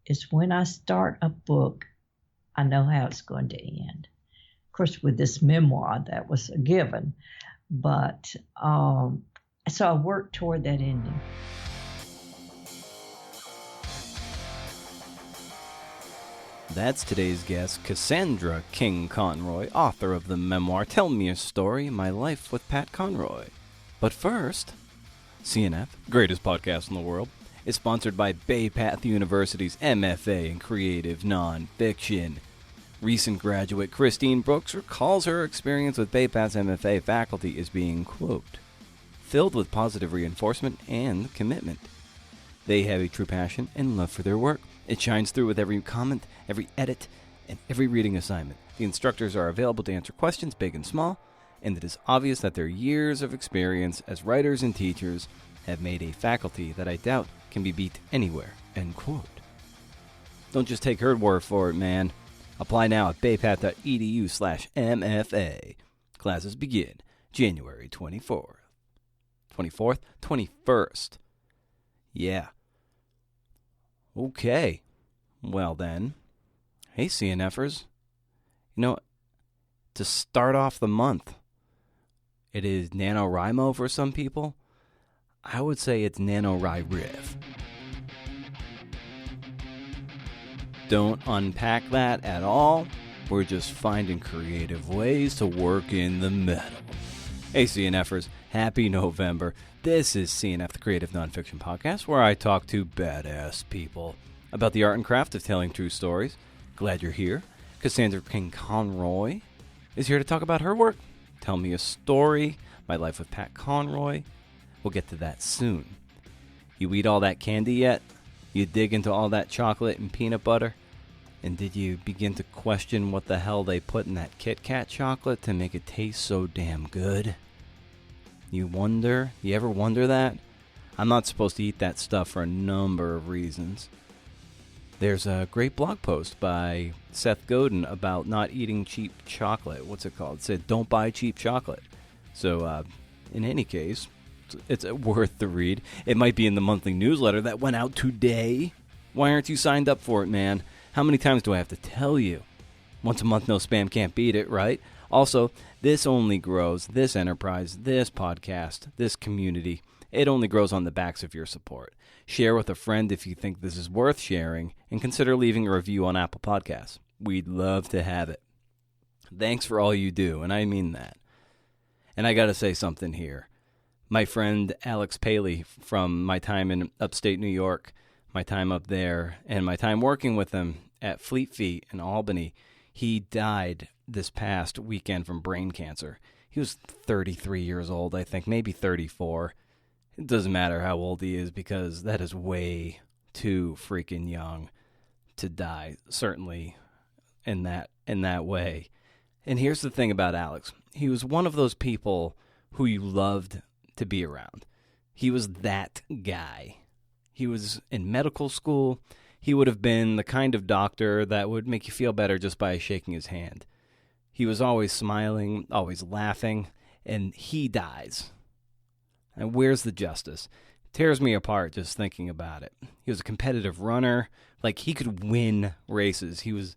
is when I start a book, I know how it's going to end. Of course, with this memoir, that was a given. But so I worked toward that ending. That's today's guest, Cassandra King Conroy, author of the memoir Tell Me a Story, My Life with Pat Conroy. But first, CNF, greatest podcast in the world, is sponsored by Bay Path University's MFA in Creative Nonfiction. Recent graduate Christine Brooks recalls her experience with Bay Path's MFA faculty as being, quote, filled with positive reinforcement and commitment. They have a true passion and love for their work. It shines through with every comment, every edit, and every reading assignment. The instructors are available to answer questions big and small, and it is obvious that their years of experience as writers and teachers have made a faculty that I doubt can be beat anywhere, end quote. Don't just take her word for it, man. Apply now at baypath.edu/MFA. Classes begin January 24th. 24th? 21st. Yeah. Okay. Well then, hey CNFers. You know, to start off the month, it is NaNoWriMo for some people. I would say it's NaNoWriRiff. Don't unpack that at all. We're just finding creative ways to work in the metal. Hey CNFers, happy November. This is CNF, the Creative Nonfiction Podcast, where I talk to badass people about the art and craft of telling true stories. Glad you're here. Cassandra King Conroy is here to talk about her work. Tell Me a Story, My Life with Pat Conroy. We'll get to that soon. You eat all that candy yet? You dig into all that chocolate and peanut butter? And did you begin to question what the hell they put in that Kit Kat chocolate to make it taste so damn good? You wonder? You ever wonder that? I'm not supposed to eat that stuff for a number of reasons. There's a great blog post by Seth Godin about not eating cheap chocolate. What's it called? It said, don't buy cheap chocolate. So, in any case, it's worth the read. It might be in the monthly newsletter that went out today. Why aren't you signed up for it, man? How many times do I have to tell you? Once a month, no spam, can't beat it, right? Also, this only grows, this enterprise, this podcast, this community, it only grows on the backs of your support. Share with a friend if you think this is worth sharing, and consider leaving a review on Apple Podcasts. We'd love to have it. Thanks for all you do, and I mean that. And I gotta say something here. My friend Alex Paley, from my time in upstate New York, my time up there, and my time working with him at Fleet Feet in Albany, he died this past weekend from brain cancer. He was 33 years old, I think, maybe 34. It doesn't matter how old he is because that is way too freaking young to die, certainly in that way. And here's the thing about Alex. He was one of those people who you loved to be around. He was that guy. He was in medical school. He would have been the kind of doctor that would make you feel better just by shaking his hand. He was always smiling, always laughing, and he dies. And where's the justice? It tears me apart just thinking about it. He was a competitive runner. Like, he could win races. He was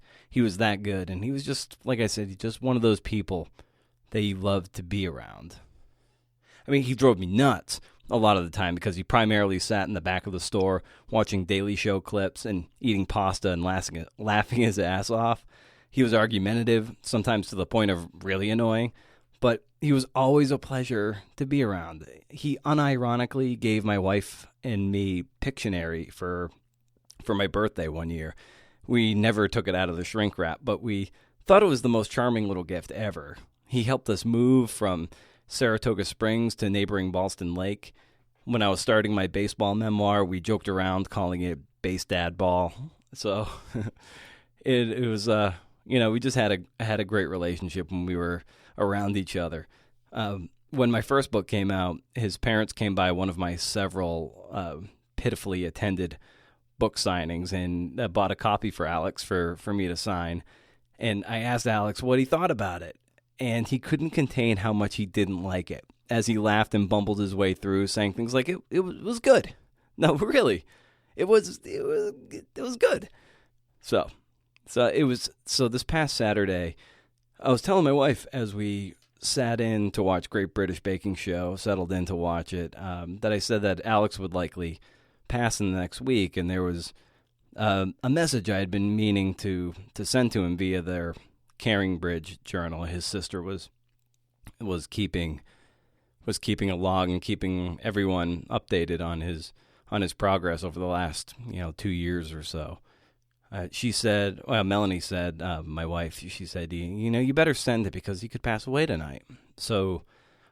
that good. And he was just, like I said, just one of those people that you loved to be around. I mean, he drove me nuts a lot of the time because he primarily sat in the back of the store watching Daily Show clips and eating pasta and laughing his ass off. He was argumentative, sometimes to the point of really annoying, but he was always a pleasure to be around. He unironically gave my wife and me Pictionary for my birthday one year. We never took it out of the shrink wrap, but we thought it was the most charming little gift ever. He helped us move from Saratoga Springs to neighboring Ballston Lake. When I was starting my baseball memoir, we joked around calling it Base Dad Ball. So it was, we just had a great relationship when we were around each other. When my first book came out, his parents came by one of my several pitifully attended book signings and bought a copy for Alex for me to sign. And I asked Alex what he thought about it. And he couldn't contain how much he didn't like it, as he laughed and bumbled his way through, saying things like, it was good. No, really, it was good. So this past Saturday, I was telling my wife as we sat in to watch Great British Baking Show, settled in to watch it, that I said that Alex would likely pass in the next week, and there was a message I had been meaning to send to him via their Caring Bridge journal. His sister was keeping a log and keeping everyone updated on his progress over the last 2 years or so. Melanie said, my wife, she said, you better send it because he could pass away tonight. So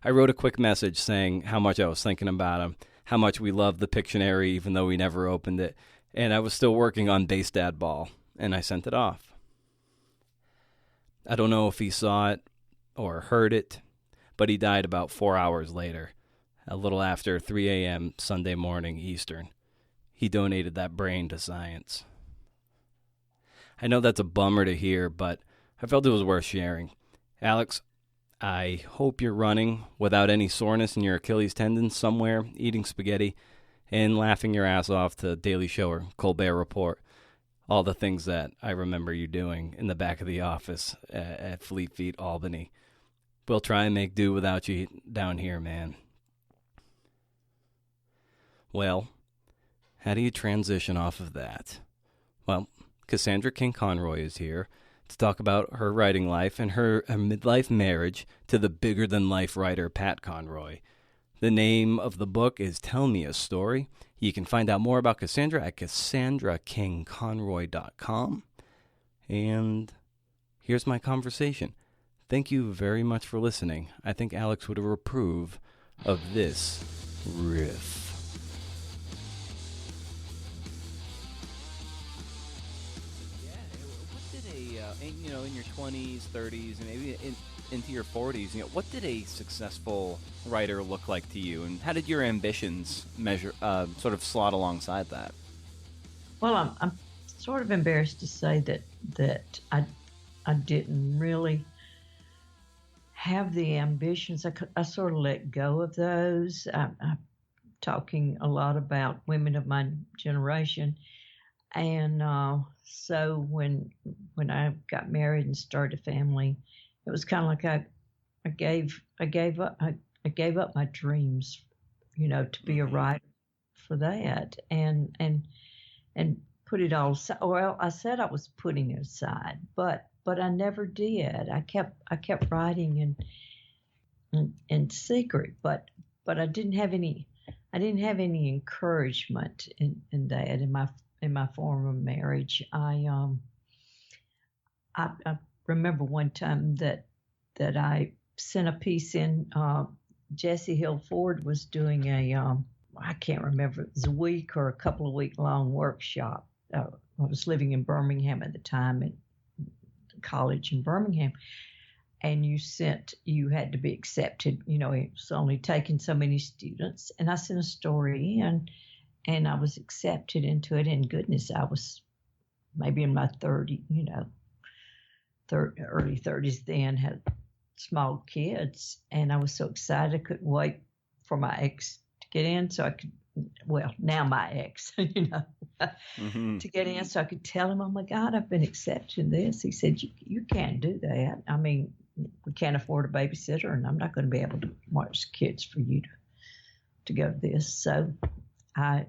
I wrote a quick message saying how much I was thinking about him, how much we loved the Pictionary, even though we never opened it. And I was still working on Base Dad Ball, and I sent it off. I don't know if he saw it or heard it, but he died about 4 hours later, a little after 3 a.m. Sunday morning Eastern. He donated that brain to science. I know that's a bummer to hear, but I felt it was worth sharing. Alex, I hope you're running without any soreness in your Achilles tendon somewhere, eating spaghetti, and laughing your ass off to Daily Show or Colbert Report. All the things that I remember you doing in the back of the office at Fleet Feet, Albany. We'll try and make do without you down here, man. Well, how do you transition off of that? Well, Cassandra King Conroy is here to talk about her writing life and her midlife marriage to the bigger-than-life writer Pat Conroy. The name of the book is Tell Me a Story. You can find out more about Cassandra at CassandraKingConroy.com. And here's my conversation. Thank you very much for listening. I think Alex would approve of this riff. In your 20s, 30s, and maybe into your 40s, what did a successful writer look like to you, and how did your ambitions sort of slot alongside that? Well, I'm sort of embarrassed to say that I didn't really have the ambitions. I sort of let go of those. I'm talking a lot about women of my generation. And so when I got married and started a family, it was kind of like I gave up my dreams, to be a writer for that, and put it all aside. Well, I said I was putting it aside, but I never did. I kept writing in secret, but I didn't have any encouragement in that in my former marriage. I remember one time that I sent a piece in. Jesse Hill Ford was doing I can't remember, it was a week or a couple of week long workshop. I was living in Birmingham at the time, at college in Birmingham, and you had to be accepted. It was only taking so many students, and I sent a story in. And I was accepted into it, and goodness, I was maybe in my early 30s then, had small kids, and I was so excited I couldn't wait for my ex to get in so I could, now my ex, mm-hmm. to get in so I could tell him, oh my God, I've been accepted in this. He said, you can't do that. I mean, we can't afford a babysitter, and I'm not going to be able to watch kids for you to go to this. So I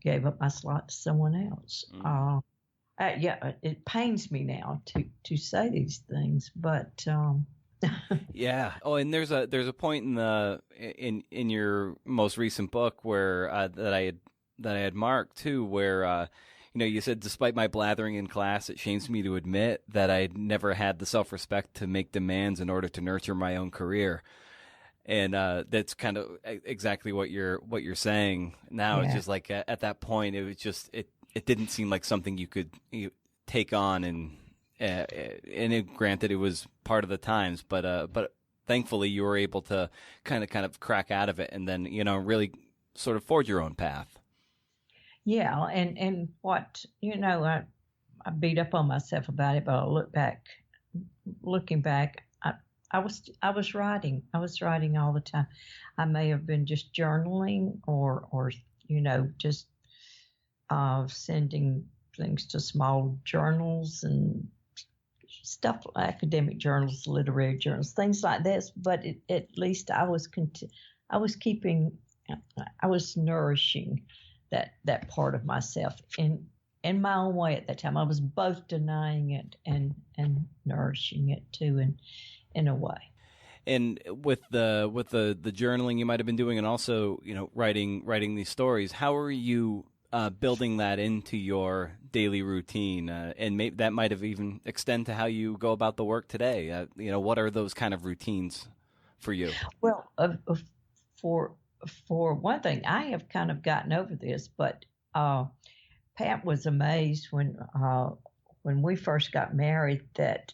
gave up my slot to someone else. It pains me now to say these things, but yeah. Oh, and there's a point in your most recent book where that I had marked too, where you said, despite my blathering in class, it shames me to admit that I never had the self-respect to make demands in order to nurture my own career. And that's kind of exactly what you're saying now. Yeah. It's just like at that point, it was just it didn't seem like something you could take on, and granted, it was part of the times, but thankfully you were able to kind of crack out of it, and then really sort of forge your own path. Yeah, and what I beat up on myself about it, but looking back. I was writing. I was writing all the time. I may have been just journaling or just sending things to small journals and stuff, academic journals, literary journals, things like this. But at least I was nourishing that part of myself in my own way at that time. I was both denying it and nourishing it too, in a way. And with the journaling you might have been doing, and also writing these stories, how are you building that into your daily routine? And that might have even extend to how you go about the work today. What are those kind of routines for you? Well, for one thing, I have kind of gotten over this, but Pat was amazed when we first got married that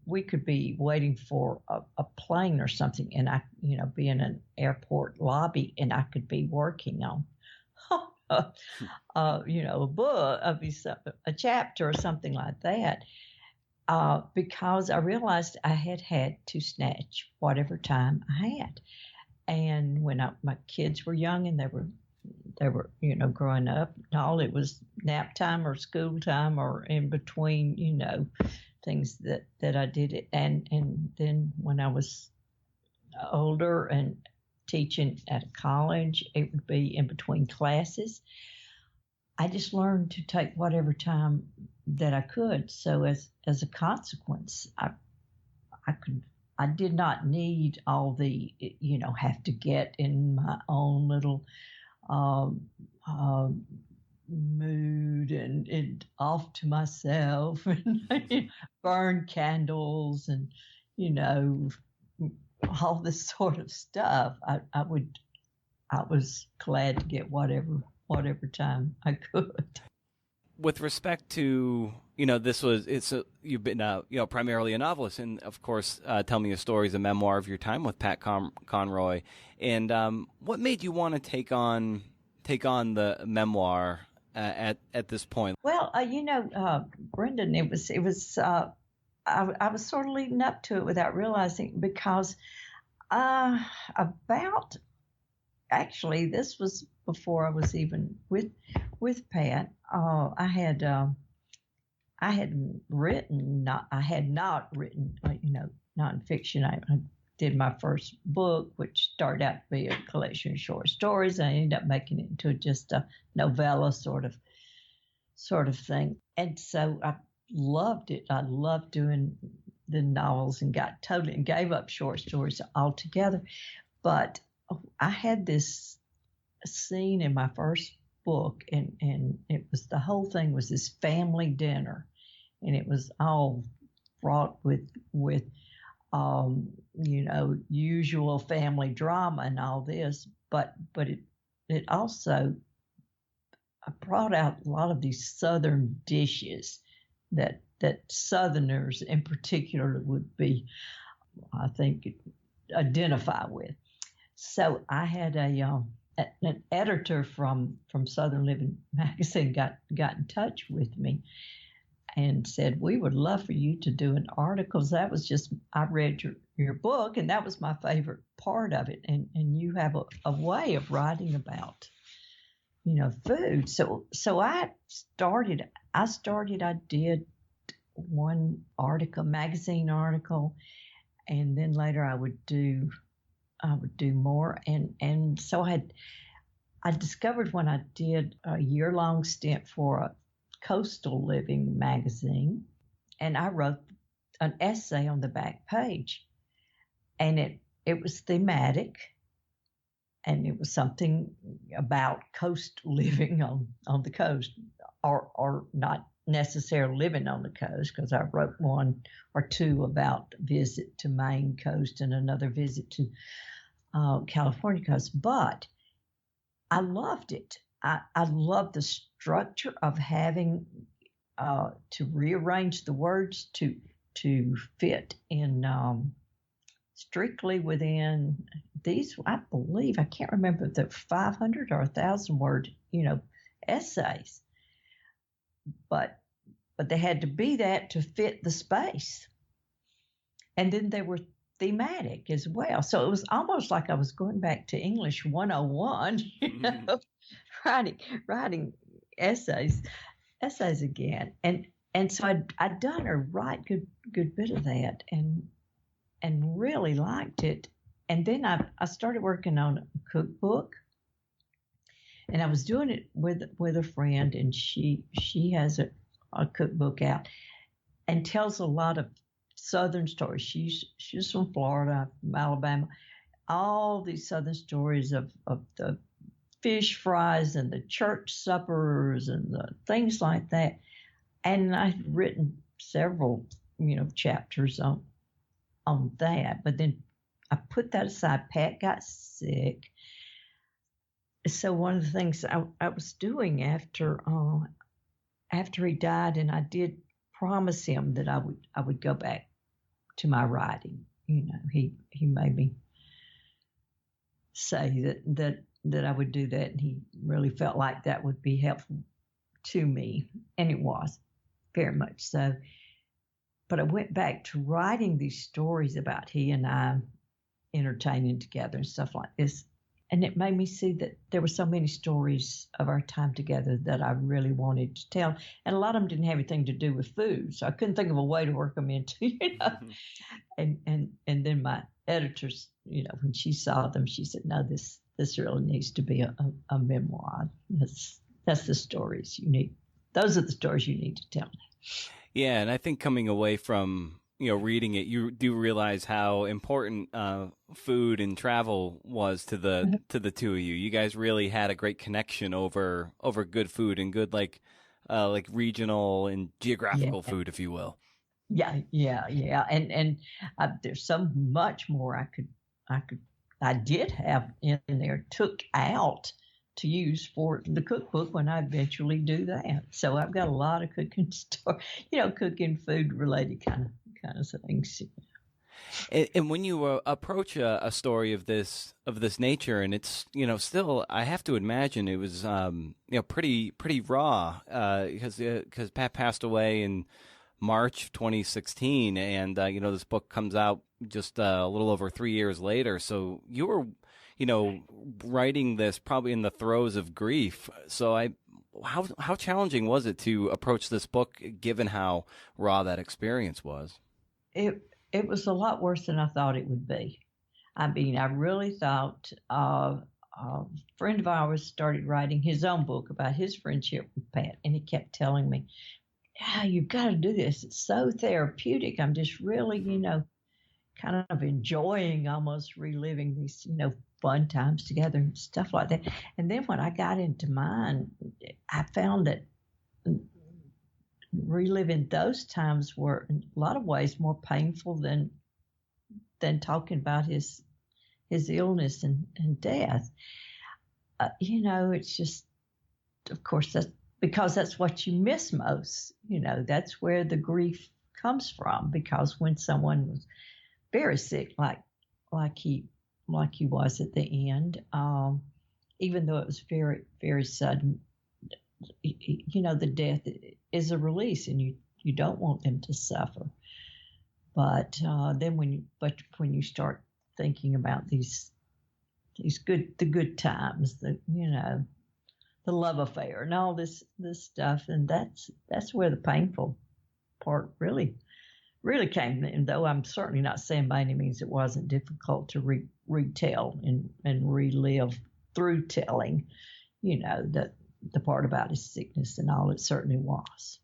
we could be waiting for a plane or something, and I be in an airport lobby, and I could be working on a book, a chapter or something like that, because I realized I had to snatch whatever time I had. And when my kids were young and they were growing up and all, it was nap time or school time or in between, things that I did it. And then when I was older and teaching at a college, it would be in between classes. I just learned to take whatever time that I could. So as a consequence, I did not need all the, have to get in my own little mood and off to myself and burn candles and, all this sort of stuff. I was glad to get whatever time I could. With respect to, you've been, primarily a novelist, and of course, Tell Me a Story is a memoir of your time with Pat Conroy. And what made you want to take on the memoir at this point? Well, Brendan, it was. I was sort of leading up to it without realizing, because actually this was before I was even with Pat. I had not written nonfiction. I did my first book, which started out to be a collection of short stories. I ended up making it into just a novella sort of thing. And so I loved it. I loved doing the novels and gave up short stories altogether. But I had this scene in my first book, and it was, the whole thing was this family dinner, and it was all fraught with usual family drama and all this, but it also brought out a lot of these Southern dishes that Southerners in particular would be, I think, identify with. So I had an editor from Southern Living magazine got in touch with me and said, we would love for you to do an article. That was just, I read your book, and that was my favorite part of it. And you have a way of writing about, food. So I did one article, magazine article, and then later I would do more. And so I discovered when I did a year-long stint for a Coastal Living magazine, and I wrote an essay on the back page, and it was thematic, and it was something about coast living on the coast, or not necessarily living on the coast, because I wrote one or two about visit to Maine coast and another visit to California coast. But I loved it. I loved the structure of having to rearrange the words to fit in strictly within these, I believe, I can't remember if they're 500 or 1,000 word, essays. But they had to be that to fit the space. And then they were thematic as well. So it was almost like I was going back to English 101, writing essays again, and so I'd done a right good bit of that, and really liked it. And then I started working on a cookbook, and I was doing it with a friend, and she has a cookbook out and tells a lot of Southern stories. She's from Florida, from Alabama, all these Southern stories of the fish fries and the church suppers and the things like that. And I've written several, chapters on that. But then I put that aside. Pat got sick. So one of the things I was doing after he died, and I did promise him that I would go back to my writing. He made me say that I would do that, and he really felt like that would be helpful to me, and it was very much so. But I went back to writing these stories about he and I entertaining together and stuff like this, and it made me see that there were so many stories of our time together that I really wanted to tell, and a lot of them didn't have anything to do with food, so I couldn't think of a way to work them into, and then my editors, when she saw them, she said, no, this really needs to be a memoir. That's the stories you need. Those are the stories you need to tell. Yeah, and I think coming away from reading it, you do realize how important food and travel was to the two of you. You guys really had a great connection over good food and good like regional and geographical food, if you will. Yeah, and there's so much more I did have in there, took out to use for the cookbook when I eventually do that. So I've got a lot of cooking cooking food related kind of things. And when you approach a story of this nature, and it's still, I have to imagine it was pretty raw because Pat passed away in March 2016, and this book comes out just a little over 3 years later. So you were writing this probably in the throes of grief. So how challenging was it to approach this book given how raw that experience was? It was a lot worse than I thought it would be. I mean, I really thought a friend of ours started writing his own book about his friendship with Pat, and he kept telling me, yeah, you've got to do this. It's so therapeutic. I'm just really, kind of enjoying almost reliving these, fun times together and stuff like that. And then when I got into mine, I found that reliving those times were in a lot of ways more painful than talking about his illness and death. It's just, of course, that's because that's what you miss most. That's where the grief comes from, because when someone was very sick, like he was at the end, even though it was very, very sudden, the death is a release, and you don't want them to suffer. But then when you start thinking about these the good times, the love affair and all this stuff, and that's where the painful part really came in. Though I'm certainly not saying by any means it wasn't difficult to retell and relive through telling, the part about his sickness and all. It certainly was.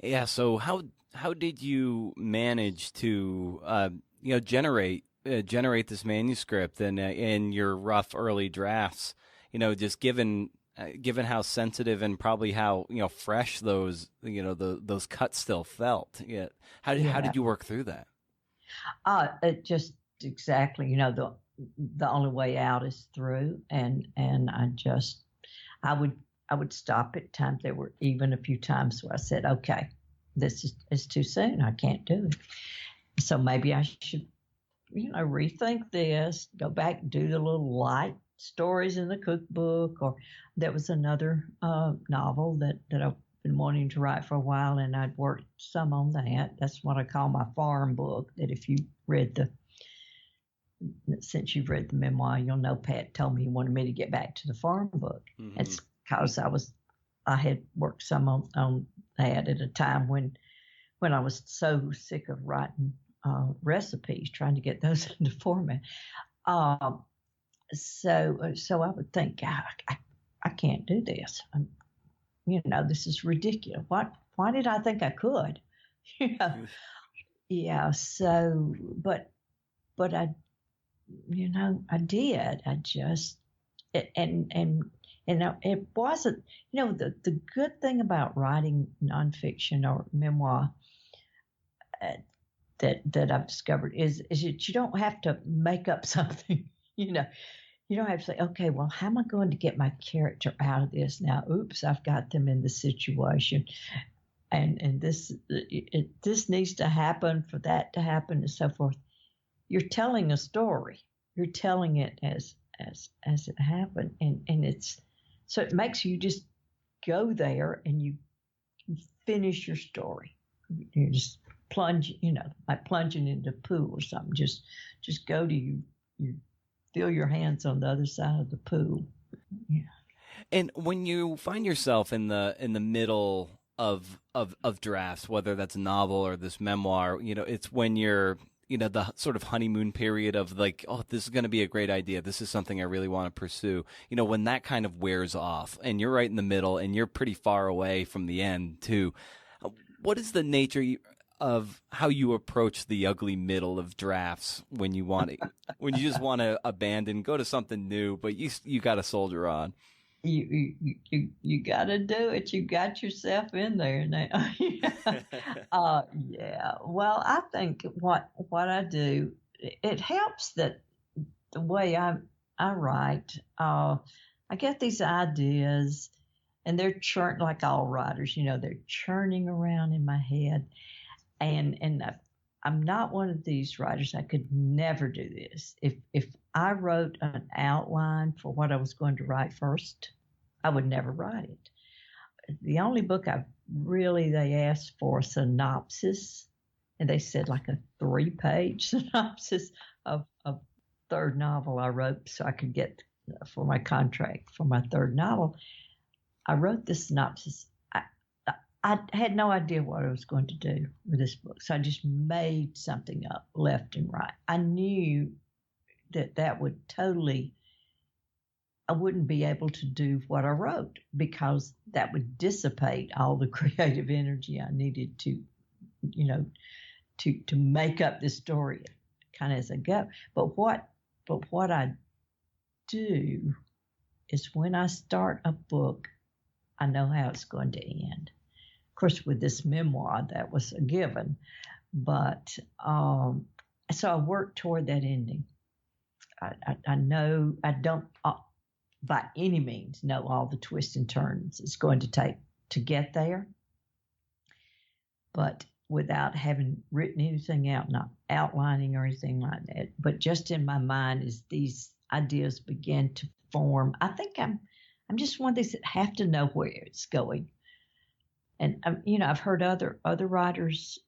Yeah. So how did you manage to generate this manuscript and in your rough early drafts? Just given how sensitive and probably how fresh those those cuts still felt. Yeah. How did you work through that? It just exactly, the only way out is through, and I would stop at times. There were even a few times where I said, okay, this is too soon. I can't do it. So maybe I should, rethink this, go back, do the little light stories in the cookbook. Or there was another novel that I've been wanting to write for a while, and I'd worked some on that. That's what I call my farm book, that if you read since you've read the memoir, you'll know Pat told me he wanted me to get back to the farm book. Mm-hmm. It's because I was I had worked some on that at a time when I was so sick of writing recipes, trying to get those into format. Um, so I would think, I can't do this. This is ridiculous. Why did I think I could? you know, yeah. So, but I, I did. I just and it wasn't. The good thing about writing nonfiction or memoir that I've discovered is that you don't have to make up something. You don't have to say, okay, well, how am I going to get my character out of this now? Oops, I've got them in the situation, and this needs to happen for that to happen, and so forth. You're telling a story. You're telling it as it happened, and so it makes you just go there and you finish your story. You just plunge, like plunging into a pool or something. Just go to you feel your hands on the other side of the pool. Yeah. And when you find yourself in the middle of drafts, whether that's a novel or this memoir, it's when you're, the sort of honeymoon period of like, oh, this is going to be a great idea. This is something I really want to pursue. When that kind of wears off and you're right in the middle and you're pretty far away from the end too. What is the nature of how you approach the ugly middle of drafts when you just want to abandon, go to something new, but you got to soldier on? You got to do it. You got yourself in there now. Yeah. Well, I think what I do, it helps that the way I write, I get these ideas, and they're like all writers, they're churning around in my head. And I'm not one of these writers. I could never do this. If I wrote an outline for what I was going to write first, I would never write it. The only book they asked for a synopsis, and they said like a 3-page synopsis of third novel I wrote so I could get for my contract for my third novel. I wrote the synopsis. I had no idea what I was going to do with this book, so I just made something up left and right. I knew that would totally, I wouldn't be able to do what I wrote because that would dissipate all the creative energy I needed to make up this story kind of as I go. But what I do is when I start a book, I know how it's going to end. Of course, with this memoir, that was a given. But so I work toward that ending. I know I don't by any means know all the twists and turns it's going to take to get there. But without having written anything out, not outlining or anything like that, but just in my mind as these ideas begin to form, I think I'm just one of these that have to know where it's going. And I've heard other writers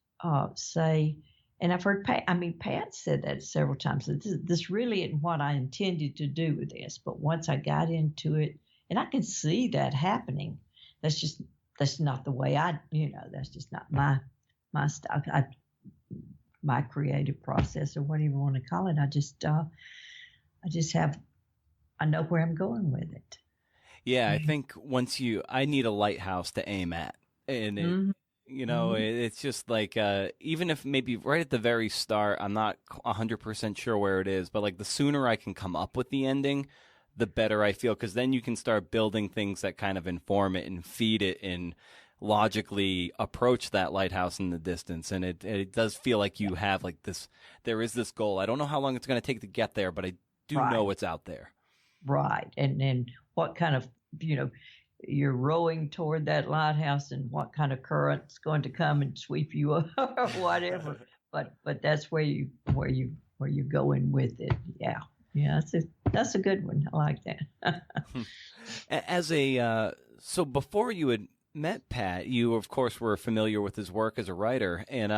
say, and I've heard Pat said that several times. That this really isn't what I intended to do with this, but once I got into it, and I can see that happening. That's not the way that's just not my style. My creative process, or whatever you want to call it. I know where I'm going with it. Yeah, I think I need a lighthouse to aim at. And it's just like, even if maybe right at the very start, I'm not 100% sure where it is, but like the sooner I can come up with the ending, the better I feel. 'Cause then you can start building things that kind of inform it and feed it and logically approach that lighthouse in the distance. And it does feel like you have like there is this goal. I don't know how long it's going to take to get there, but I do know it's out there. Right. And what kind of, you're rowing toward that lighthouse, and what kind of current's going to come and sweep you up or whatever. But that's where you going with it. Yeah. Yeah. That's a good one. I like that. So before you had met Pat, you of course were familiar with his work as a writer, and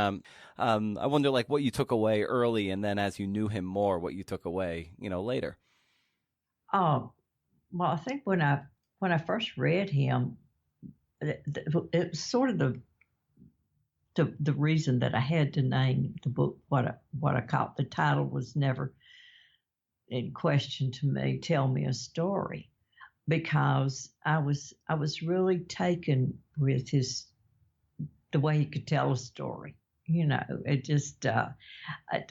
I wonder like what you took away early, and then as you knew him more, what you took away, later. Well, I think when I first read him, it was sort of the reason that I had to name the book what I called. The title was never in question to me. Tell me a story, because I was really taken with the way he could tell a story. It just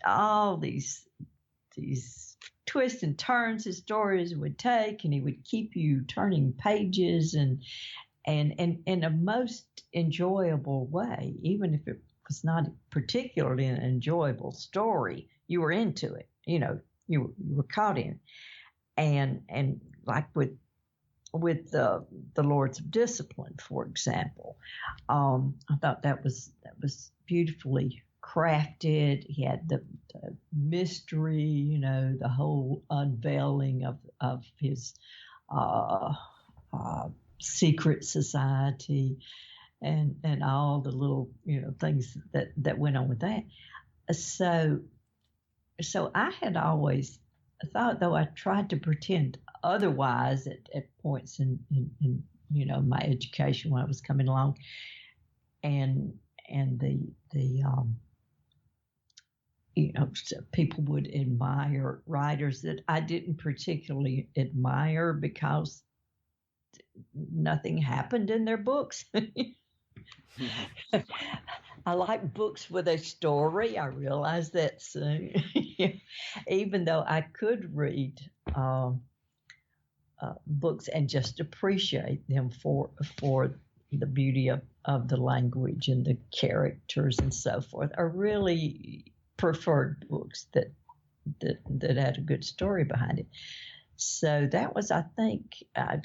all these twists and turns his stories would take, and he would keep you turning pages and in a most enjoyable way. Even if it was not particularly an enjoyable story, you were into it. You were caught in, and like with the Lords of Discipline, for example, I thought that was beautifully crafted. He had the mystery, the whole unveiling of his secret society, and all the little things that went on with that. So I had always thought, though I tried to pretend otherwise at points in my education when I was coming along, and people would admire writers that I didn't particularly admire because nothing happened in their books. I like books with a story. I realized that soon. Even though I could read books and just appreciate them for the beauty of the language and the characters and so forth, I really preferred books that had a good story behind it. So that was, I think, I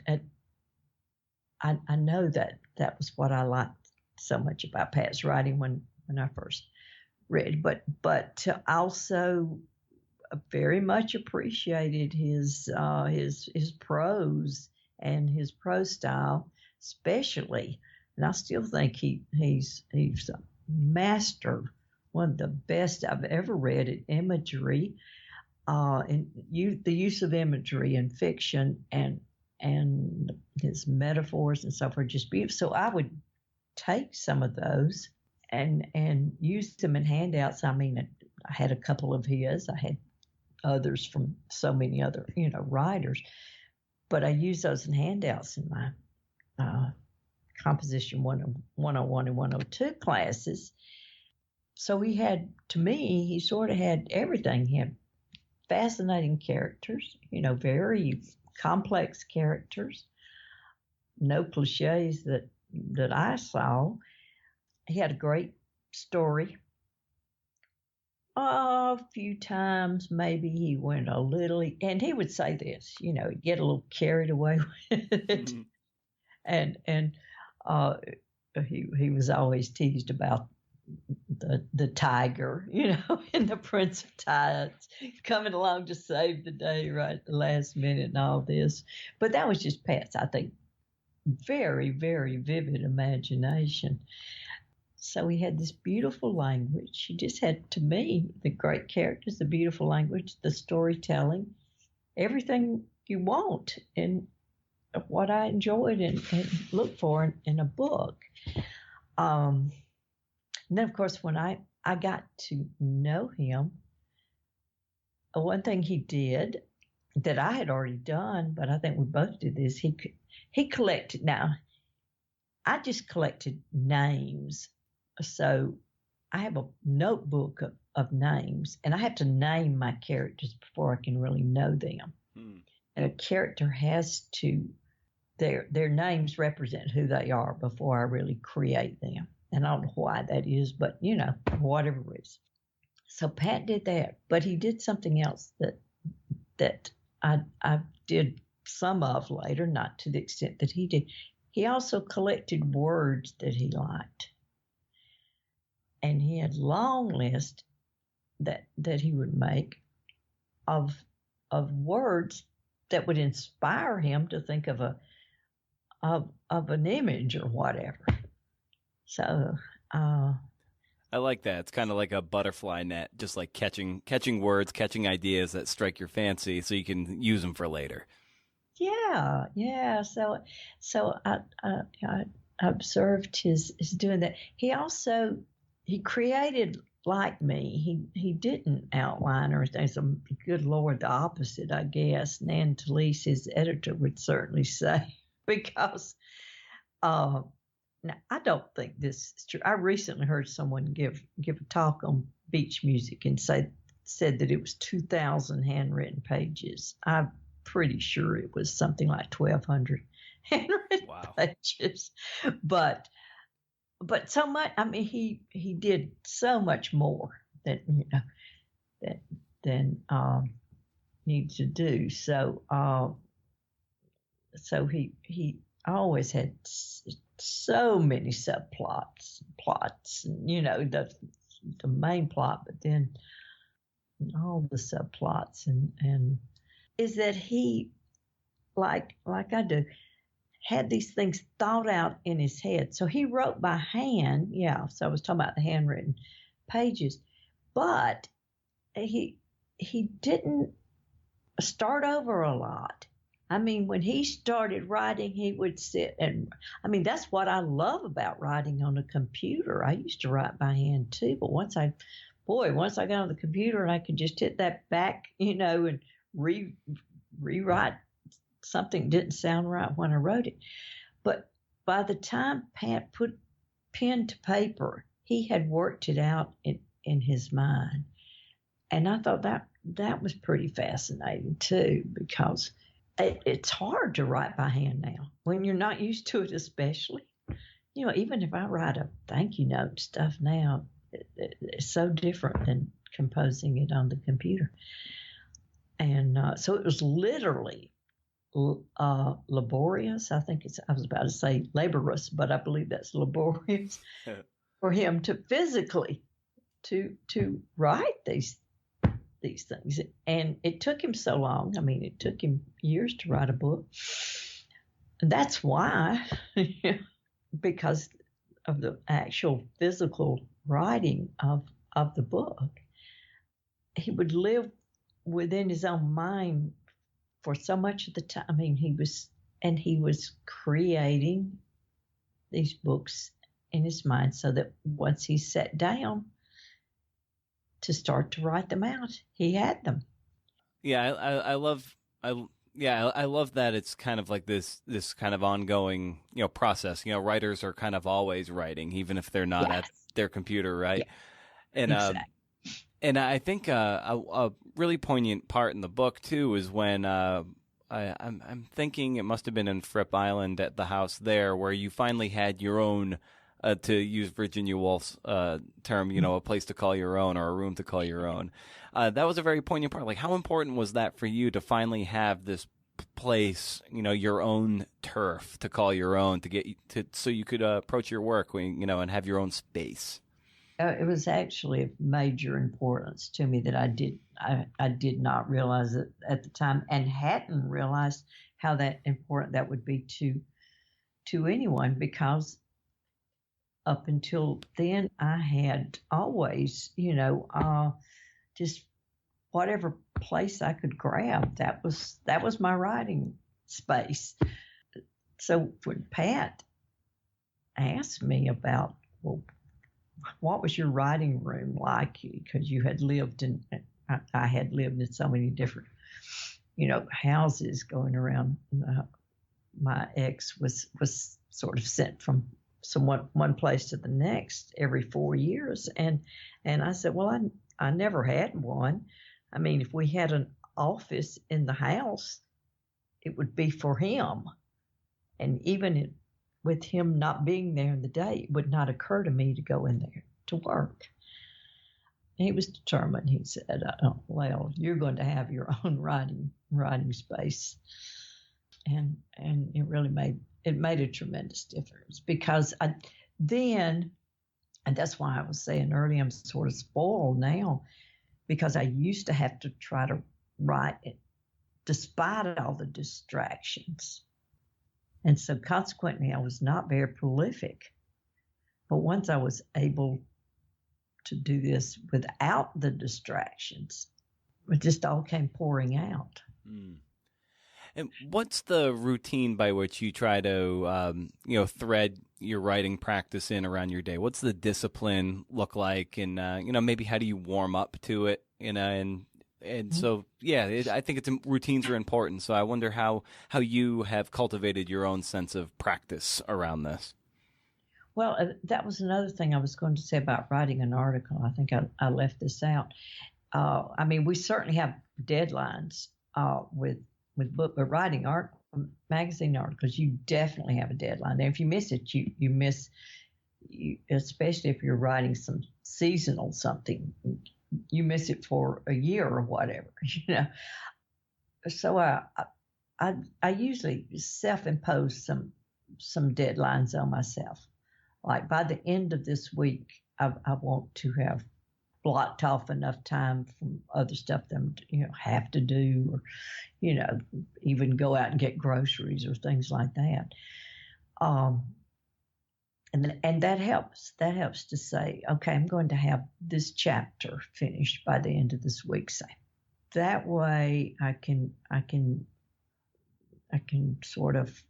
know that was what I liked so much about Pat's writing when I first read, but also very much appreciated his prose and his prose style, especially. And I still think he's a master, one of the best I've ever read at imagery, and the use of imagery in fiction and his metaphors and so forth, just beautiful. So I would take some of those and use them in handouts. I mean, I had a couple of his. I had others from so many other, writers, but I used those in handouts in my composition 101 and 102 classes. So he sort of had everything. He had fascinating characters, very complex characters, no cliches that I saw. He had a great story. A few times maybe he went a little, and he would say this, get a little carried away with it. And he was always teased about the tiger, and the Prince of Tides coming along to save the day right at the last minute and all this. But that was just Pat's, I think, very, very vivid imagination. So he had this beautiful language. He just had, to me, the great characters, the beautiful language, the storytelling, everything you want, and what I enjoyed and looked for in a book. And then, of course, when I got to know him, one thing he did that I had already done, but I think we both did this, he collected. Now, I just collected names. So I have a notebook of names, and I have to name my characters before I can really know them. And a character has to, their names represent who they are before I really create them. And I don't know why that is, but, whatever it is. So Pat did that, but he did something else that I did some of later, not to the extent that he did. He also collected words that he liked. And he had long list that he would make of words that would inspire him to think of an image or whatever. So I like that. It's kind of like a butterfly net, just like catching words, catching ideas that strike your fancy, so you can use them for later. Yeah. So observed his doing that. He created like me. He didn't outline or anything. So good Lord, the opposite, I guess. Nan Talese, his editor, would certainly say, because now I don't think this is true. I recently heard someone give a talk on beach music and said that it was 2,000 handwritten pages. I'm pretty sure it was something like 1,200 handwritten pages. But so much. I mean, he did so much more than needed to do. So he always had so many subplots, and the main plot, but then all the subplots, and is that he, like I do, had these things thought out in his head. So he wrote by hand. Yeah. So I was talking about the handwritten pages, but he didn't start over a lot. I mean, when he started writing, he would sit and, I mean, that's what I love about writing on a computer. I used to write by hand too, but once I got on the computer and I could just hit that back, and rewrite something didn't sound right when I wrote it. But by the time Pat put pen to paper, he had worked it out in his mind. And I thought that was pretty fascinating too, because it's hard to write by hand now when you're not used to it, especially. Even if I write a thank you note and stuff now, it's so different than composing it on the computer. And so it was literally laborious. I was about to say laborious, but I believe that's laborious for him to physically to write these things. And it took him so long. I mean, it took him years to write a book. And that's why, because of the actual physical writing of the book, he would live within his own mind for so much of the time. I mean, he was creating these books in his mind so that once he sat down to start to write them out, he had them. Yeah, I love that it's kind of like this kind of ongoing, process. Writers are kind of always writing, even if they're not at their computer, right? Yeah. And exactly. And I think a really poignant part in the book too is when I'm thinking it must have been in Fripp Island at the house there, where you finally had your own, to use Virginia Woolf's term, a place to call your own, or a room to call your own. That was a very poignant part. Like, how important was that for you to finally have this place, your own turf to call your own, so you could approach your work, and have your own space? It was actually of major importance to me that I did not realize it at the time, and hadn't realized how that important that would be to anyone, because up until then I had always, just whatever place I could grab, that was my writing space. So when Pat asked me about, well, what was your writing room like? Because you had lived I had lived in so many different, houses going around. My ex was sort of sent from one place to the next every 4 years, and I said, well, I never had one. I mean, if we had an office in the house, it would be for him, and even with him not being there in the day, it would not occur to me to go in there to work. And he was determined. He said, well, you're going to have your own writing space. And it really made a tremendous difference, because and that's why I was saying earlier, I'm sort of spoiled now, because I used to have to try to write it despite all the distractions. And so consequently, I was not very prolific. But once I was able to do this without the distractions, it just all came pouring out. Mm. And what's the routine by which you try to, thread your writing practice in around your day? What's the discipline look like? And, maybe how do you warm up to it? And so, I think routines are important. So I wonder how you have cultivated your own sense of practice around this. Well, that was another thing I was going to say about writing an article. I think I left this out. We certainly have deadlines with book, but writing magazine articles, you definitely have a deadline. And if you miss it, you miss. Especially if you're writing some seasonal something, you miss it for a year or whatever. So I usually self-impose some deadlines on myself. Like by the end of this week, I want to have blocked off enough time from other stuff that have to do, or even go out and get groceries or things like that. And that helps. That helps to say, okay, I'm going to have this chapter finished by the end of this week. Say that way, I can sort of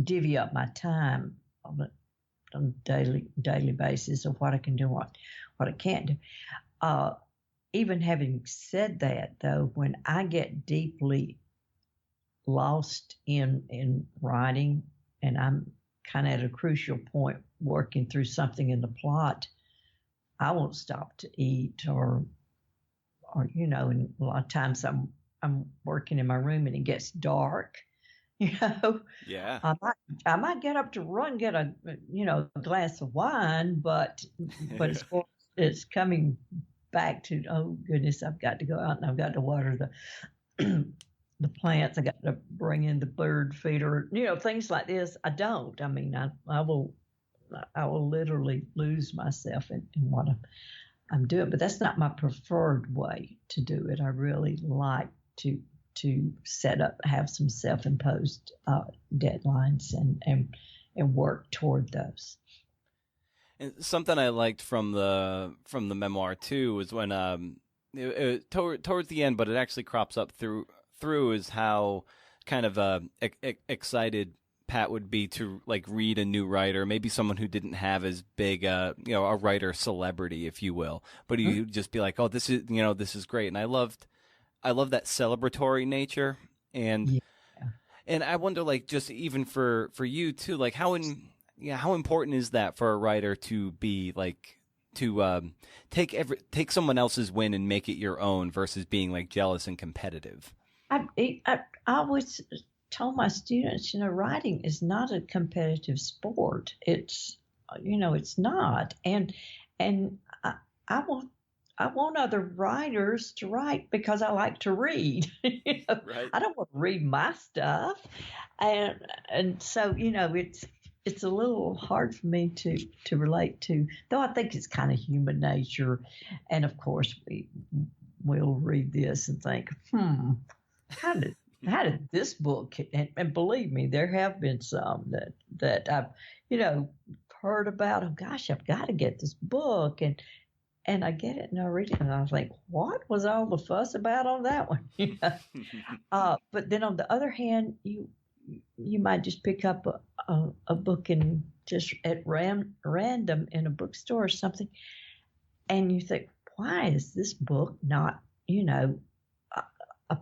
divvy up my time on a daily basis of what I can do, what I can't do. Even having said that, though, when I get deeply lost in writing, and I'm kind of at a crucial point working through something in the plot, I won't stop to eat or and a lot of times I'm working in my room and it gets dark. Yeah. I might get up to run, get a glass of wine, but it's coming back to, oh goodness, I've got to go out and I've got to water the plants. I got to bring in the bird feeder, things like this. I don't. I will literally lose myself in what I'm doing, but that's not my preferred way to do it. I really like to have some self-imposed deadlines and work toward those. And something I liked from the memoir too was when towards the end, but it actually crops up through is how kind of excited Pat would be to read a new writer, maybe someone who didn't have as big a writer celebrity, if you will, but he would just be like, oh, this is great. And I loved that celebratory nature. And and I wonder, just even for you too, how important is that for a writer to be to take someone else's win and make it your own versus being jealous and competitive? I always told my students, writing is not a competitive sport. It's not. And I want other writers to write because I like to read. Right. I don't want to read my stuff. And so, it's a little hard for me to relate to, though I think it's kind of human nature. And of course we'll read this and think, how did this book, and believe me, there have been some that I've, heard about. Oh gosh, I've got to get this book. And I get it and I read it and I think, what was all the fuss about on that one? But then on the other hand, you might just pick up a book and just at random in a bookstore or something. And you think, why is this book not, a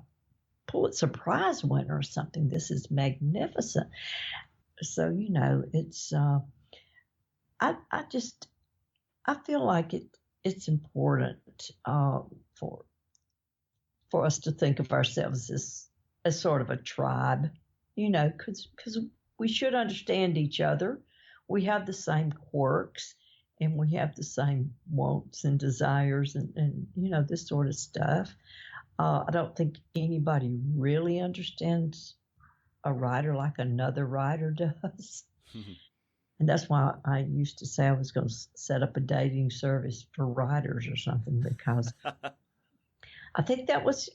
Pulitzer Prize winner or something? This is magnificent. So, it's, I feel like it's important for us to think of ourselves as sort of a tribe, because we should understand each other. We have the same quirks and we have the same wants and desires and this sort of stuff. I don't think anybody really understands a writer like another writer does. Mm-hmm. And that's why I used to say I was going to set up a dating service for writers or something, because I think that was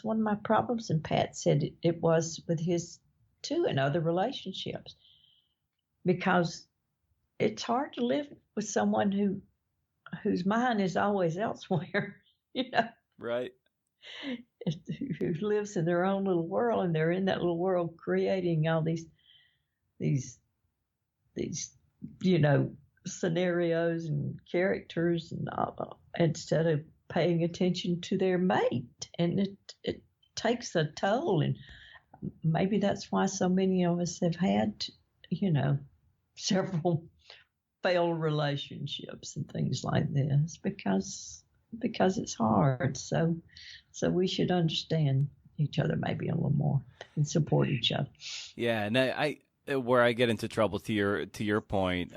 one of my problems. And Pat said it was with his too and other relationships, because it's hard to live with someone whose mind is always elsewhere, Right. who lives in their own little world, and they're in that little world creating all these scenarios and characters, and instead of paying attention to their mate, and it takes a toll, and maybe that's why so many of us have had several failed relationships and things like this, because it's hard. So we should understand each other maybe a little more and support each other. Yeah, and I where I get into trouble, to your point,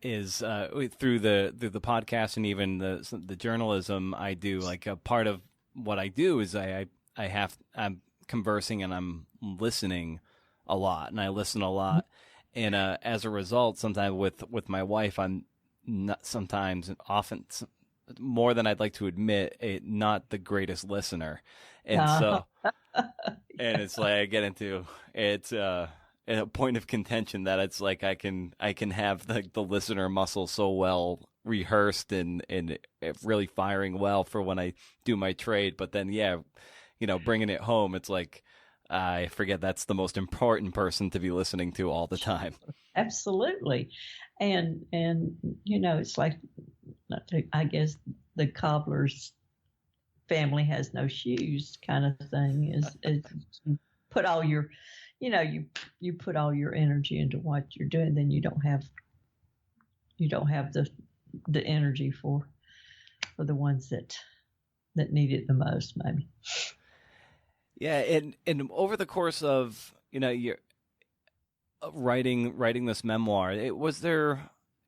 is through the podcast and even the journalism I do. Like a part of what I do is I'm conversing and I'm listening a lot, and I listen a lot. And as a result, sometimes with my wife, I'm not, sometimes and often more than I'd like to admit, not the greatest listener. And so, and it's like I get into a point of contention that it's like I can have the listener muscle so well rehearsed and really firing well for when I do my trade. But then, bringing it home, it's like, I forget that's the most important person to be listening to all the time. Absolutely. And it's like, I guess the cobbler's family has no shoes kind of thing, is you put all your, you put all your energy into what you're doing, then you don't have the energy for the ones that need it the most, maybe. Yeah, and over the course of your writing this memoir, was there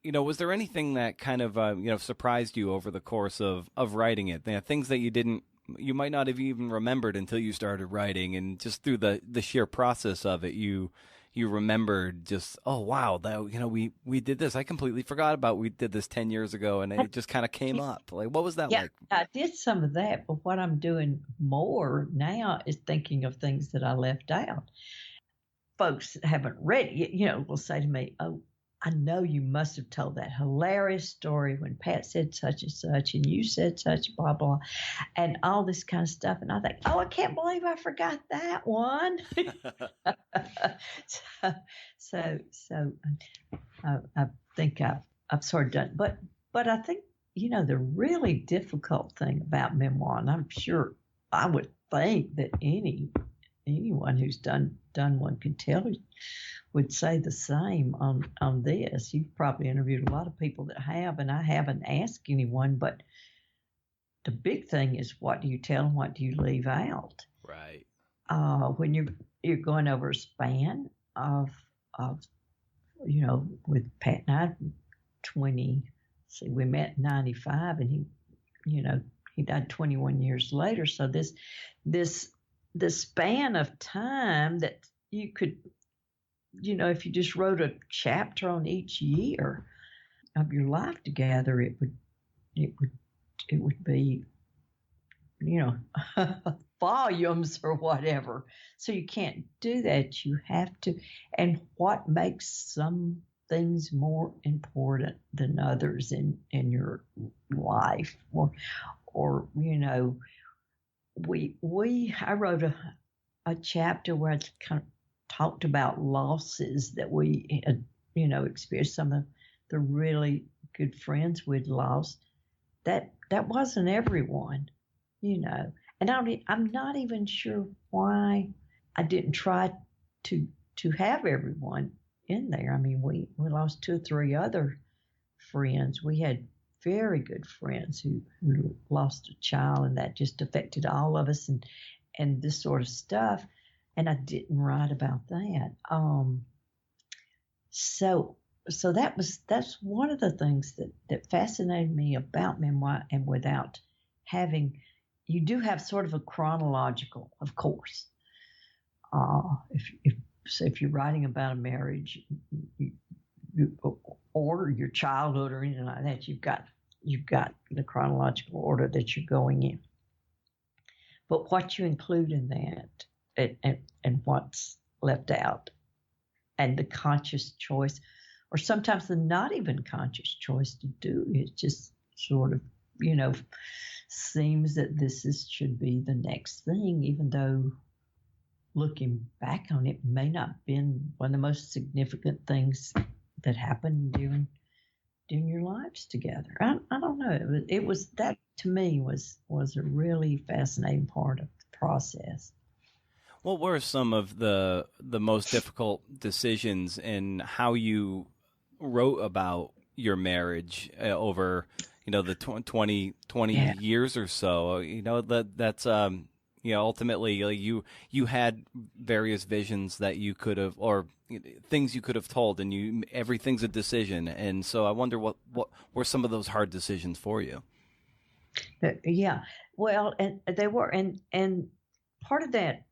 anything that kind of surprised you over the course of writing it? Things that you might not have even remembered until you started writing, and just through the sheer process of it, you remembered just, oh wow, that we did this. I completely forgot about we did this 10 years ago, and it just kind of came up. Like, what was that like? I did some of that, but what I'm doing more now is thinking of things that I left out. Folks that haven't read it, will say to me, "Oh, I know you must have told that hilarious story when Pat said such and such, and you said such, blah, blah," and all this kind of stuff. And I think, oh, I can't believe I forgot that one. so I think I've sort of done, but I think, the really difficult thing about memoir, and I'm sure I would think that anyone who's done one could tell you, would say the same on this. You've probably interviewed a lot of people that have, and I haven't asked anyone, but the big thing is, what do you tell and what do you leave out? Right. When you're going over a span of with Pat and I, we met in 95, and he died 21 years later. So this span of time that you could, if you just wrote a chapter on each year of your life together, it would be, volumes or whatever. So you can't do that. You have to. And what makes some things more important than others in your life, or I wrote a chapter where I kind of talked about losses that we had, experienced. Some of the really good friends we'd lost. That wasn't everyone, and I'm not even sure why I didn't try to have everyone in there. I mean, we lost 2 or 3 other friends. We had very good friends who lost a child, and that just affected all of us, and this sort of stuff. And I didn't write about that. So that's one of the things that fascinated me about memoir, and without having, you do have sort of a chronological, of course. If you're writing about a marriage, or your childhood or anything like that, you've got the chronological order that you're going in. But what you include in that, and what's left out, and the conscious choice, or sometimes the not even conscious choice to do, is just sort of seems that should be the next thing, even though looking back on it may not have been one of the most significant things that happened during your lives together. I don't know. It was that to me was a really fascinating part of the process. What were some of the most difficult decisions in how you wrote about your marriage over, the 20 years or so? That's ultimately you had various visions that you could have, or things you could have told, and everything's a decision. And so I wonder what were some of those hard decisions for you? Yeah, well, and they were, and part of that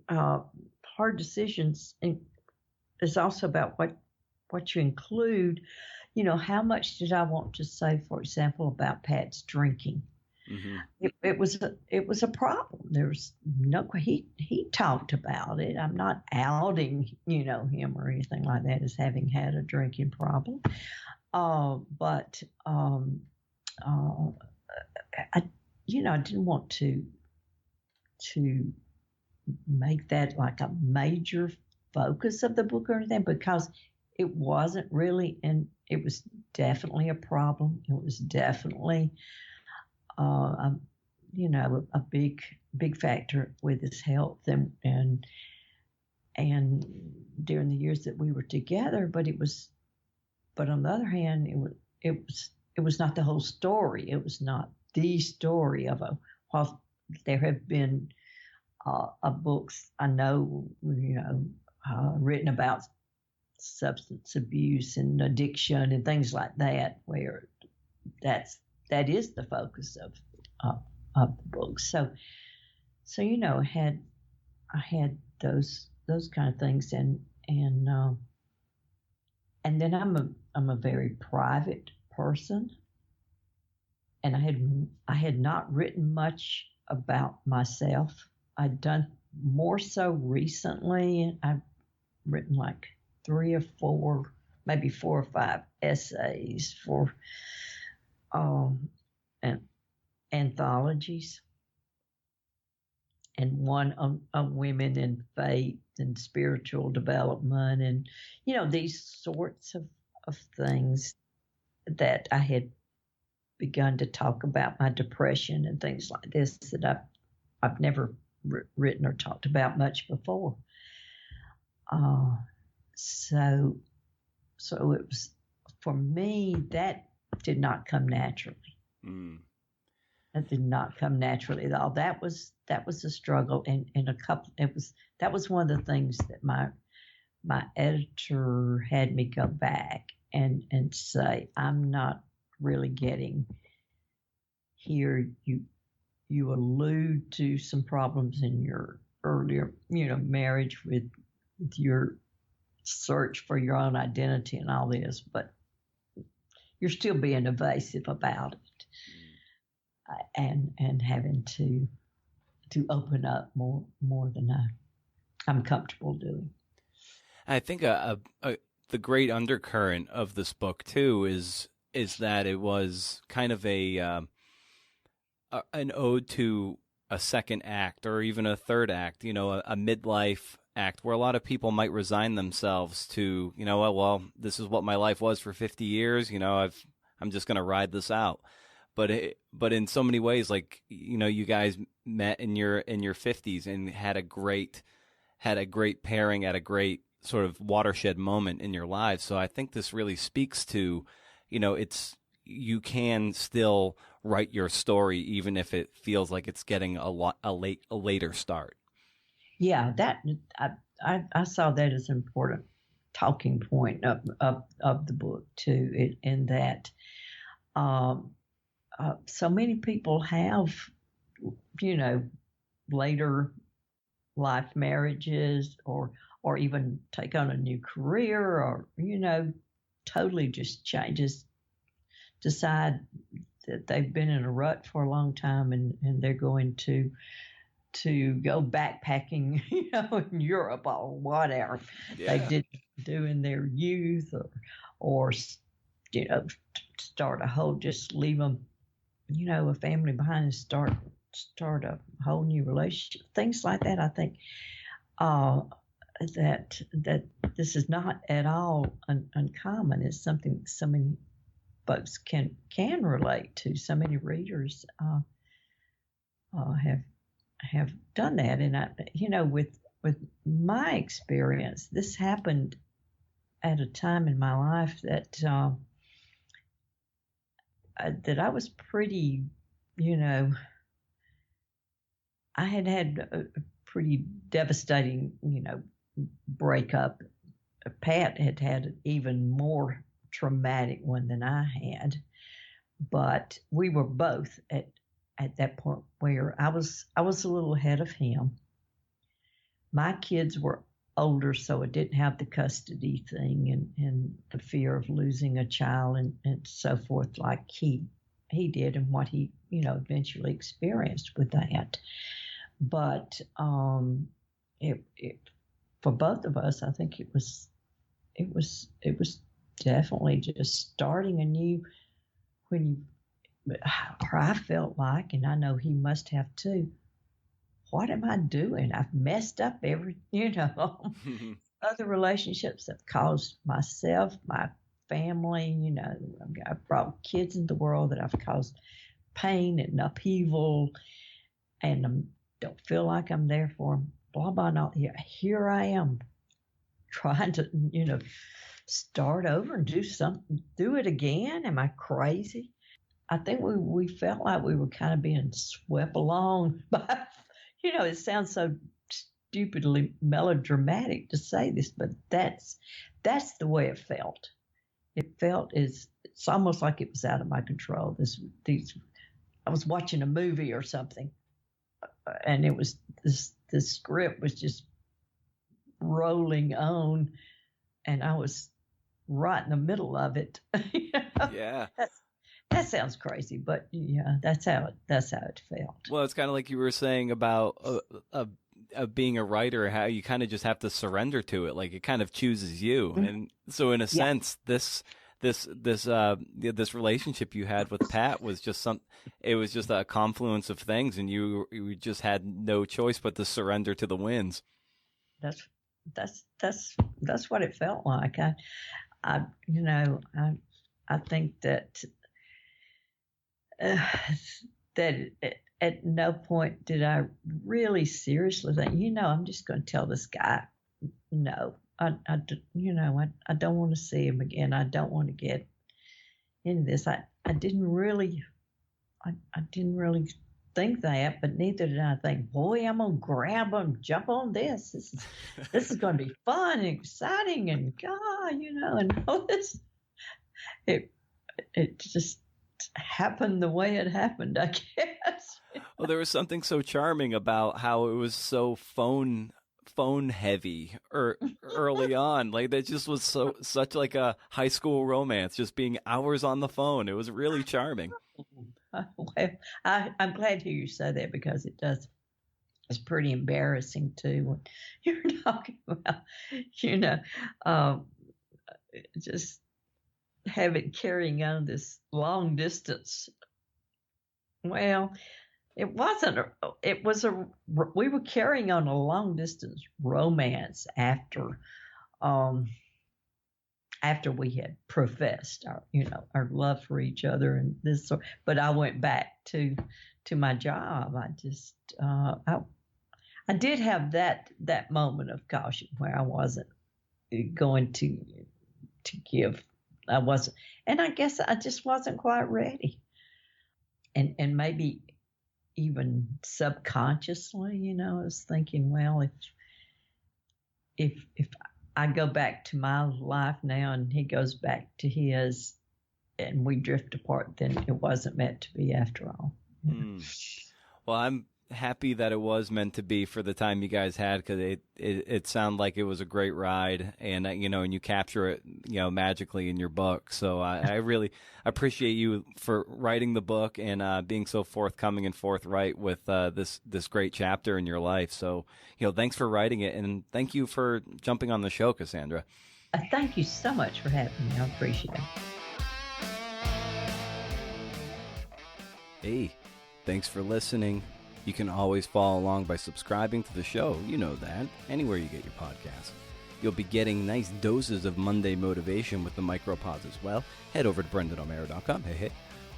hard decisions is also about what you include. How much did I want to say, for example, about Pat's drinking? Mm-hmm. It was a problem. There's no, he talked about it. I'm not outing, him or anything like that as having had a drinking problem. But I didn't want to make that like a major focus of the book or anything, because it wasn't really, and it was definitely a problem. It was definitely, a big factor with his health and during the years that we were together. But on the other hand, it was not the whole story. It was not the story of while there have been books I know, written about substance abuse and addiction and things like that, where that is the focus of the book. So I had those kind of things, and then I'm a very private person, and I had not written much about myself. I'd done more so recently. I've written like 3 or 4, maybe 4 or 5 essays for anthologies, and one on women and faith and spiritual development, and these sorts of things that I had begun to talk about, my depression and things like this that I've never written or talked about much before. So it was, for me, that did not come naturally. Mm. That did not come naturally at all. That was a struggle, and that was one of the things that my editor had me go back and say, I'm not really getting here. You allude to some problems in your earlier, marriage with your search for your own identity and all this, but you're still being evasive about it, and having to open up more than I'm comfortable doing. I think the great undercurrent of this book too is that it was kind of an ode to a second act, or even a third act, a midlife act, where a lot of people might resign themselves to, well, this is what my life was for 50 years. I'm just going to ride this out. But in so many ways, like, you guys met in your 50s and had a great pairing at a great sort of watershed moment in your lives. So I think this really speaks to, you can still write your story even if it feels like it's getting a later start. Yeah, that I saw that as an important talking point of the book too, in that so many people have, later life marriages, or even take on a new career, or totally just changes, decide that they've been in a rut for a long time, and they're going to go backpacking, in Europe or whatever they did do in their youth, or start a whole, just leave them a family behind and start a whole new relationship. Things like that. I think that this is not at all uncommon. It's something so many folks can relate to. So many readers have done that, and with my experience, this happened at a time in my life that I was pretty, I had a pretty devastating, breakup. Pat had an even more traumatic one than I had, but we were both at that point where I was a little ahead of him. My kids were older, so I didn't have the custody thing and the fear of losing a child and so forth like he did, and what he eventually experienced with that. But it for both of us, I think it was definitely just starting anew. Or I felt like, and I know he must have too, what am I doing? I've messed up other relationships have caused myself, my family, I've brought kids into the world that I've caused pain and upheaval, and I don't feel like I'm there for them, blah, blah, blah. Here I am trying to, start over and do it again. Am I crazy? I think we felt like we were kind of being swept along by, it sounds so stupidly melodramatic to say this, but that's the way it felt. It felt it's almost like it was out of my control. I was watching a movie or something, and it was this script was just rolling on, and I was right in the middle of it. Yeah. That sounds crazy, but yeah, that's how it felt. Well, it's kind of like you were saying about being a writer, how you kind of just have to surrender to it, like it kind of chooses you. Mm-hmm. And so, in a sense, this relationship you had with Pat was just it was just a confluence of things, and you just had no choice but to surrender to the winds. That's what it felt like. I think that. That at no point did I really seriously think, I'm just going to tell this guy, no, I don't want to see him again. I don't want to get into this. I didn't really think that, but neither did I think, boy, I'm going to grab him, jump on this. This is going to be fun and exciting, and God, and all this. It just happened the way it happened, I guess. Well, there was something so charming about how it was so phone heavy early on. Like that just was such like a high school romance, just being hours on the phone. It was really charming. Well, I'm glad to hear you say that, because it does. It's pretty embarrassing too when you're talking about, just carrying on this long distance. Well, we were carrying on a long distance romance after we had professed our love for each other and this sort. But I went back to my job. I just I did have that moment of caution where I wasn't going to give. I wasn't, and I guess I just wasn't quite ready. And maybe even subconsciously, I was thinking, well, if I go back to my life now and he goes back to his, and we drift apart, then it wasn't meant to be after all. Well, I'm happy that it was meant to be for the time you guys had, because it sounded like it was a great ride, and and you capture it magically in your book. So I really appreciate you for writing the book and being so forthcoming and forthright with this great chapter in your life. So thanks for writing it, and thank you for jumping on the show, Cassandra. Thank you so much for having me. I appreciate it. Hey, thanks for listening. You can always follow along by subscribing to the show. You know that. Anywhere you get your podcasts. You'll be getting nice doses of Monday motivation with the micropods as well. Head over to BrendanO'Mara.com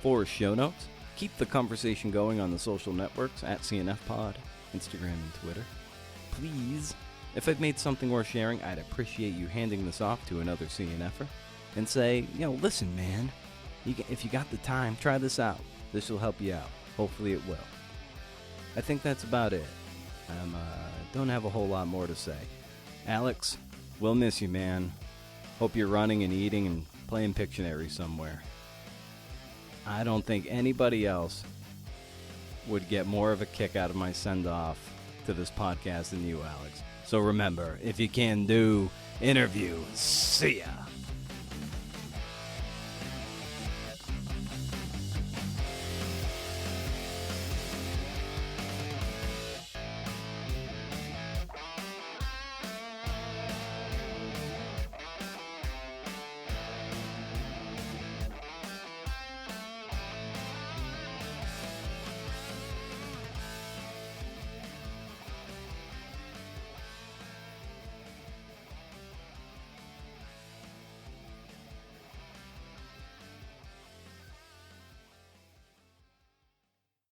for show notes. Keep the conversation going on the social networks at CNFpod, Instagram and Twitter. Please, if I've made something worth sharing, I'd appreciate you handing this off to another CNFer and say, listen, man, if you got the time, try this out. This will help you out. Hopefully it will. I think that's about it. Don't have a whole lot more to say. Alex, we'll miss you, man. Hope you're running and eating and playing Pictionary somewhere. I don't think anybody else would get more of a kick out of my send-off to this podcast than you, Alex. So remember, if you can do, interview. See ya.